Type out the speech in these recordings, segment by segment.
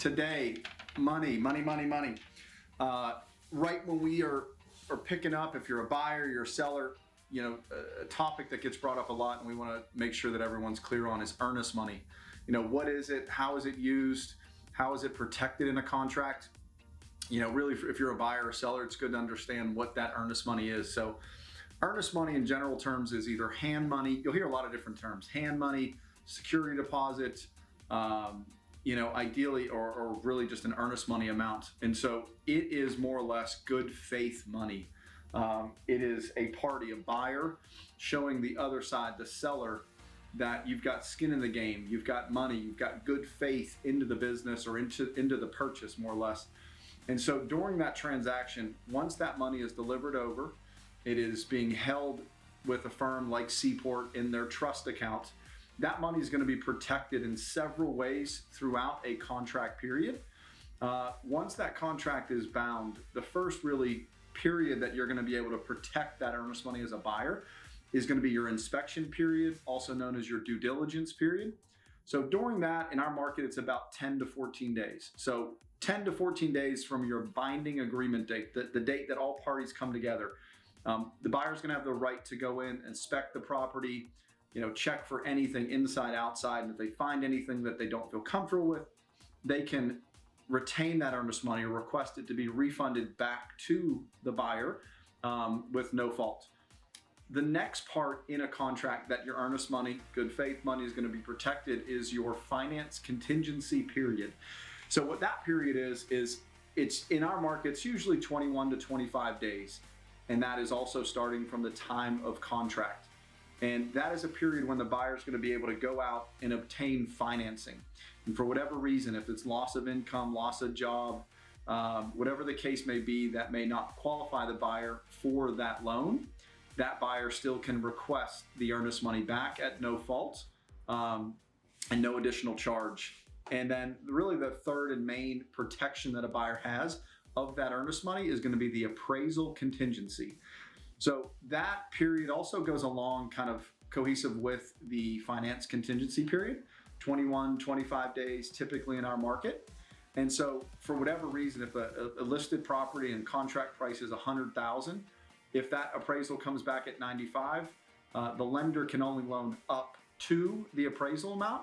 today, money. Right when we are picking up, if you're a buyer, you're a seller, you know, a topic that gets brought up a lot and we want to make sure that everyone's clear on is earnest money. You know, what is it? How is it used? How is it protected in a contract? You know, really, if you're a buyer or seller, it's good to understand what that earnest money is. So earnest money in general terms is either hand money. You'll hear a lot of different terms: hand money, security deposit, you know, ideally, or really just an earnest money amount. And so it is more or less good faith money. It is a party, a buyer, showing the other side, the seller, that you've got skin in the game, you've got money, you've got good faith into the business or into the purchase, more or less. And so during that transaction, once that money is delivered over, it is being held with a firm like Seaport in their trust account. That money is going to be protected in several ways throughout a contract period. Once that contract is bound, the first really period that you're going to be able to protect that earnest money as a buyer is going to be your inspection period, also known as your due diligence period. So during that, in our market, it's about 10 to 14 days. So 10 to 14 days from your binding agreement date, the date that all parties come together. The buyer's going to have the right to go in, inspect the property, you know, check for anything inside, outside, and if they find anything that they don't feel comfortable with, they can retain that earnest money or request it to be refunded back to the buyer with no fault. The next part in a contract that your earnest money, good faith money, is going to be protected is your finance contingency period. So what that period is it's in our markets usually 21 to 25 days, and that is also starting from the time of contract. And that is a period when the buyer is going to be able to go out and obtain financing. And for whatever reason, if it's loss of income, loss of job, whatever the case may be, that may not qualify the buyer for that loan, that buyer still can request the earnest money back at no fault and no additional charge. And then really the third and main protection that a buyer has of that earnest money is going to be the appraisal contingency. So that period also goes along kind of cohesive with the finance contingency period, 21, 25 days typically in our market. And so for whatever reason, if a listed property and contract price is $100,000, if that appraisal comes back at 95, the lender can only loan up to the appraisal amount.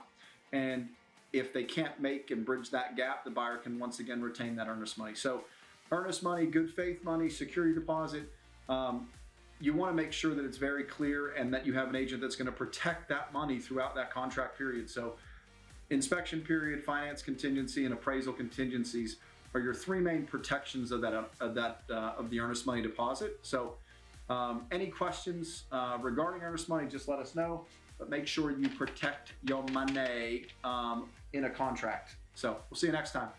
And if they can't make and bridge that gap, the buyer can once again retain that earnest money. So earnest money, good faith money, security deposit, you want to make sure that it's very clear and that you have an agent that's going to protect that money throughout that contract period. So inspection period, finance contingency, and appraisal contingencies are your three main protections of the earnest money deposit. So any questions regarding earnest money, just let us know, but make sure you protect your money in a contract. So we'll see you next time.